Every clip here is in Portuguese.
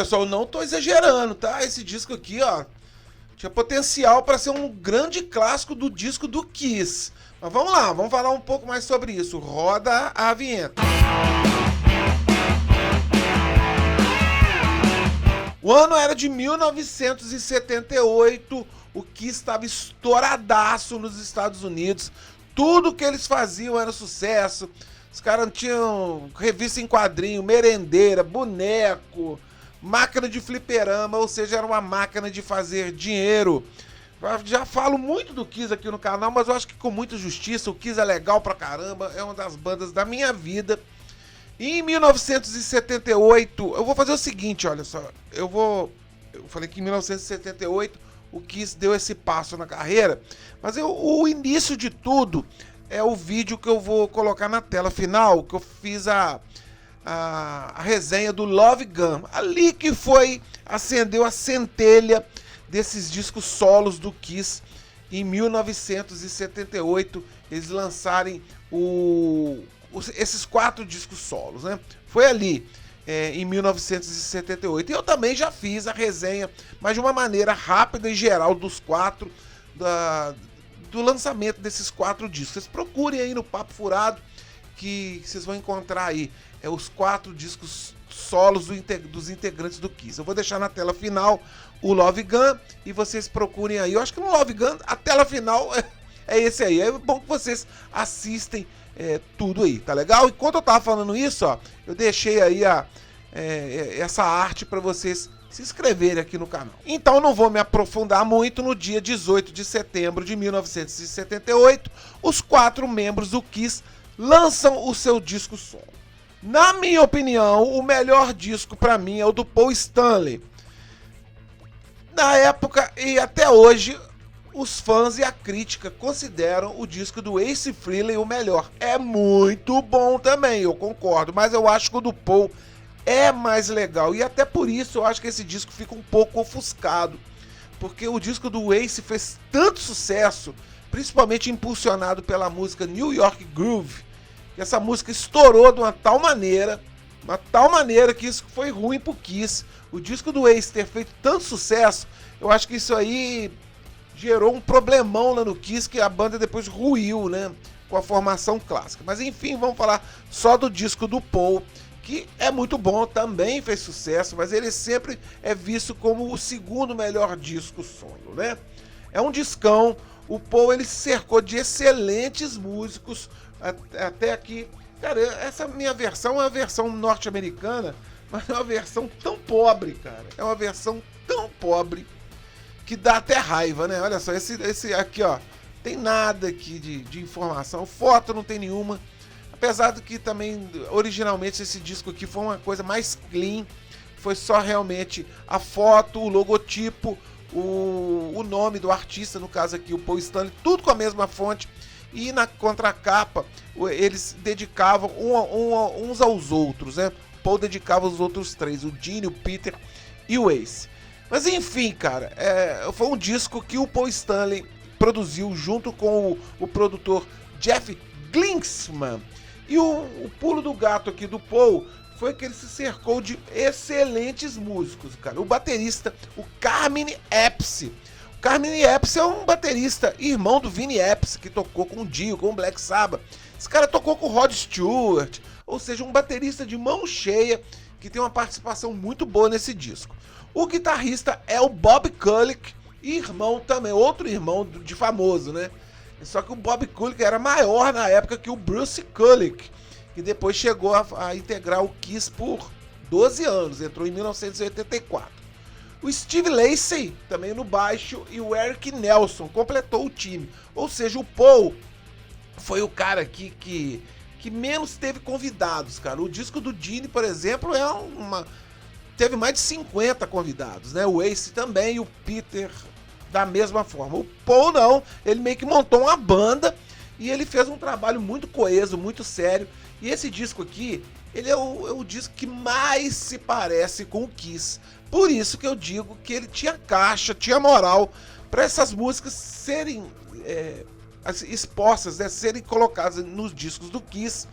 pessoal, eu não tô exagerando, tá? Esse disco aqui, ó, tinha potencial para ser um grande clássico do disco do Kiss. Mas vamos lá, vamos falar um pouco mais sobre isso. Roda a vinheta. O ano era de 1978, o Kiss estava estouradaço nos Estados Unidos. Tudo que eles faziam era sucesso. Os caras tinham revista em quadrinho, merendeira, boneco, máquina de fliperama, ou seja, era uma máquina de fazer dinheiro. Já falo muito do Kiss aqui no canal, mas eu acho que com muita justiça. O Kiss é legal pra caramba, é uma das bandas da minha vida. E em 1978, eu vou fazer o seguinte, olha só. Eu falei que em 1978 o Kiss deu esse passo na carreira, mas o início de tudo é o vídeo que eu vou colocar na tela final, que eu fiz a resenha do Love Gun. Ali que acendeu a centelha desses discos solos do Kiss. Em 1978, eles lançarem esses 4 discos solos, né? Foi ali, em 1978. E eu também já fiz a resenha, mas de uma maneira rápida e geral dos 4, do lançamento desses 4 discos. Vocês procurem aí no Papo Furado, que vocês vão encontrar aí os 4 discos solos dos integrantes do Kiss. Eu vou deixar na tela final o Love Gun e vocês procurem aí. Eu acho que no Love Gun a tela final é esse aí. É bom que vocês assistem tudo aí, tá legal? Enquanto eu tava falando isso, ó, eu deixei aí essa arte para vocês se inscreverem aqui no canal. Então não vou me aprofundar muito. No dia 18 de setembro de 1978, os 4 membros do Kiss lançam o seu disco solo. Na minha opinião, o melhor disco para mim é o do Paul Stanley. Na época e até hoje, os fãs e a crítica consideram o disco do Ace Frehley o melhor. É muito bom também, eu concordo, mas eu acho que o do Paul é mais legal. E até por isso eu acho que esse disco fica um pouco ofuscado, porque o disco do Ace fez tanto sucesso, principalmente impulsionado pela música New York Groove, que essa música estourou de uma tal maneira que isso foi ruim pro Kiss. O disco do Ace ter feito tanto sucesso, eu acho que isso aí gerou um problemão lá no Kiss, que a banda depois ruiu, né, com a formação clássica. Mas enfim, vamos falar só do disco do Paul, que é muito bom, também fez sucesso, mas ele sempre é visto como o segundo melhor disco solo, né? É um discão. O Paul, ele se cercou de excelentes músicos, até aqui. Cara, essa minha versão é uma versão norte-americana, mas é uma versão tão pobre, cara. É uma versão tão pobre que dá até raiva, né? Olha só, esse aqui, ó, tem nada aqui de informação, foto não tem nenhuma. Apesar de que também, originalmente, esse disco aqui foi uma coisa mais clean, foi só realmente a foto, o logotipo, o nome do artista, no caso aqui, o Paul Stanley, tudo com a mesma fonte. E na contracapa, eles dedicavam uns aos outros, né? O Paul dedicava os outros 3, o Gene, o Peter e o Ace. Mas enfim, cara, foi um disco que o Paul Stanley produziu junto com o produtor Jeff Glinksman. E o pulo do gato aqui do Paul foi que ele se cercou de excelentes músicos, cara. O baterista, o Carmine Appice. O Carmine Appice é um baterista, irmão do Vinnie Appice, que tocou com o Dio, com o Black Sabbath. Esse cara tocou com o Rod Stewart, ou seja, um baterista de mão cheia, que tem uma participação muito boa nesse disco. O guitarrista é o Bob Kulick, irmão também, outro irmão de famoso, né? Só que o Bob Kulick era maior na época que o Bruce Kulick, que depois chegou a integrar o Kiss por 12 anos, entrou em 1984. O Steve Lacy, também no baixo, e o Eric Nelson completou o time. Ou seja, o Paul foi o cara aqui que menos teve convidados, cara. O disco do Gene, por exemplo, teve mais de 50 convidados, né? O Ace também e o Peter da mesma forma. O Paul não, ele meio que montou uma banda e ele fez um trabalho muito coeso, muito sério. E esse disco aqui, ele é o disco que mais se parece com o Kiss. Por isso que eu digo que ele tinha caixa, tinha moral para essas músicas serem expostas, né, serem colocadas nos discos do Kiss.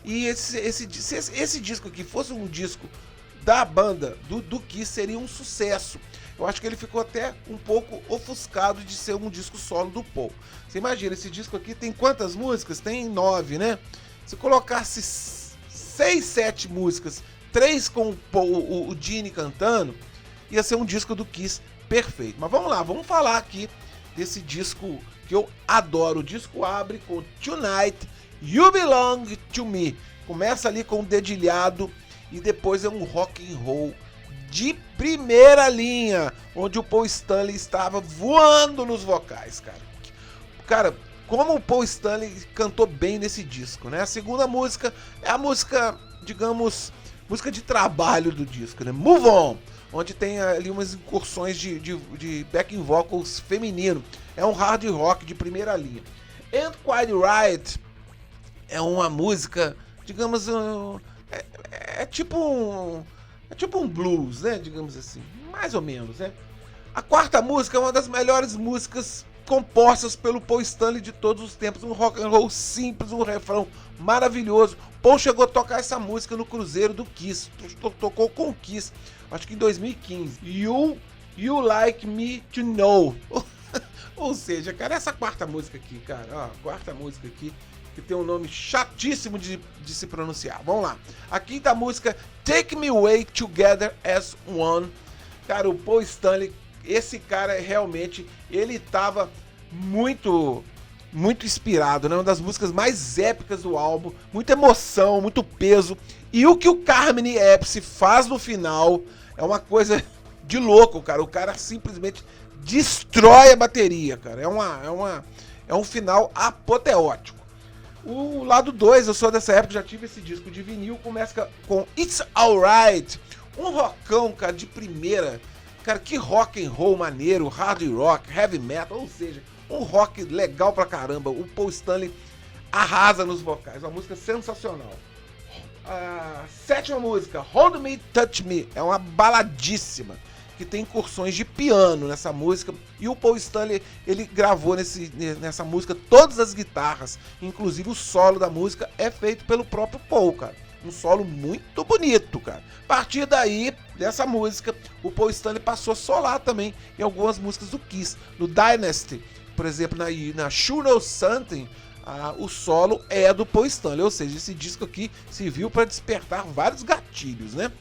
E se esse disco aqui fosse um disco da banda do Kiss seria um sucesso. Eu acho que ele ficou até um pouco ofuscado de ser um disco solo do Paul. Você imagina, esse disco aqui tem quantas músicas? Tem 9, né? Se colocasse 6, 7 músicas, 3 com o Gene cantando, ia ser um disco do Kiss perfeito. Mas vamos lá, vamos falar aqui desse disco que eu adoro. O disco abre com Tonight, You Belong to Me. Começa ali com um dedilhado e depois é um rock and roll de primeira linha, onde o Paul Stanley estava voando nos vocais, cara. Cara, como o Paul Stanley cantou bem nesse disco, né? A segunda música é a música, digamos, música de trabalho do disco, né? Move On, onde tem ali umas incursões de backing vocals feminino. É um hard rock de primeira linha. Ain't Quite Right é uma música, digamos, é tipo um blues, né? Digamos assim, mais ou menos, né? A quarta música é uma das melhores músicas compostas pelo Paul Stanley de todos os tempos. Um rock and roll simples, um refrão maravilhoso. Paul chegou a tocar essa música no cruzeiro do Kiss. Tocou com o Kiss, acho que em 2015. You Like Me to Know. Ou seja, cara, essa quarta música aqui, cara, ó, quarta música aqui, que tem um nome chatíssimo de se pronunciar. Vamos lá. A quinta música, Take Me Away Together as One. Cara, o Paul Stanley, esse cara realmente, ele tava muito inspirado, né? Uma das músicas mais épicas do álbum, muita emoção, muito peso. E o que o Carmine Appice faz no final é uma coisa de louco, cara. O cara simplesmente destrói a bateria, cara. É um final apoteótico. O lado 2, eu sou dessa época, já tive esse disco de vinil, começa com It's Alright, um rockão, cara, de primeira. Cara, que rock and roll maneiro, hard rock, heavy metal, ou seja, um rock legal pra caramba. O Paul Stanley arrasa nos vocais, uma música sensacional. A sétima música, Hold Me, Touch Me, é uma baladíssima, que tem incursões de piano nessa música, e o Paul Stanley, ele gravou nessa música todas as guitarras, inclusive o solo da música é feito pelo próprio Paul, cara. Um solo muito bonito, cara. A partir daí, dessa música, o Paul Stanley passou a solar também em algumas músicas do Kiss. No Dynasty, por exemplo, na Sure Know Something, o solo é do Paul Stanley, ou seja, esse disco aqui serviu para despertar vários gatilhos, né?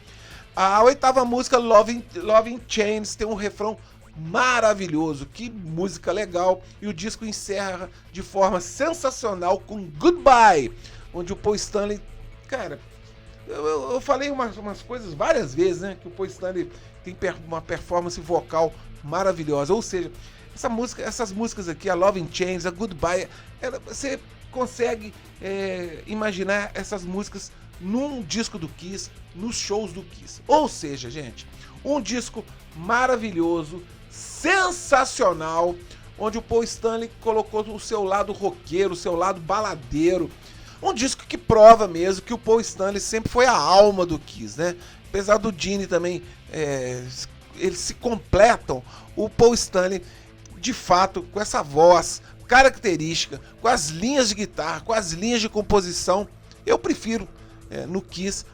A oitava música, Love in Chains, tem um refrão maravilhoso, que música legal, e o disco encerra de forma sensacional com Goodbye, onde o Paul Stanley, cara, eu falei umas coisas várias vezes, né, que o Paul Stanley tem uma performance vocal maravilhosa, ou seja, essas músicas aqui, a Love in Chains, a Goodbye, você consegue imaginar essas músicas num disco do Kiss, nos shows do Kiss. Ou seja, gente, um disco maravilhoso, sensacional, onde o Paul Stanley colocou o seu lado roqueiro, o seu lado baladeiro. Um disco que prova mesmo que o Paul Stanley sempre foi a alma do Kiss, né? Apesar do Gene também, eles se completam. O Paul Stanley, de fato, com essa voz característica, com as linhas de guitarra, com as linhas de composição, eu prefiro no Kiss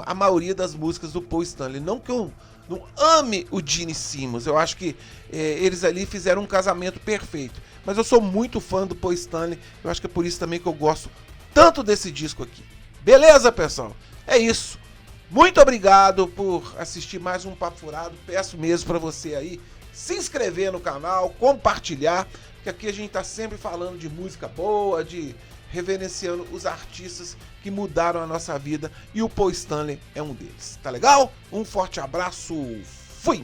a maioria das músicas do Paul Stanley. Não que eu não ame o Gene Simmons, eu acho que eles ali fizeram um casamento perfeito, mas eu sou muito fã do Paul Stanley, eu acho que é por isso também que eu gosto tanto desse disco aqui. Beleza, pessoal? É isso. Muito obrigado por assistir mais um Papo Furado. Peço mesmo para você aí se inscrever no canal, compartilhar, que aqui a gente tá sempre falando de música boa, de reverenciando os artistas que mudaram a nossa vida, e o Paul Stanley é um deles. Tá legal? Um forte abraço. Fui!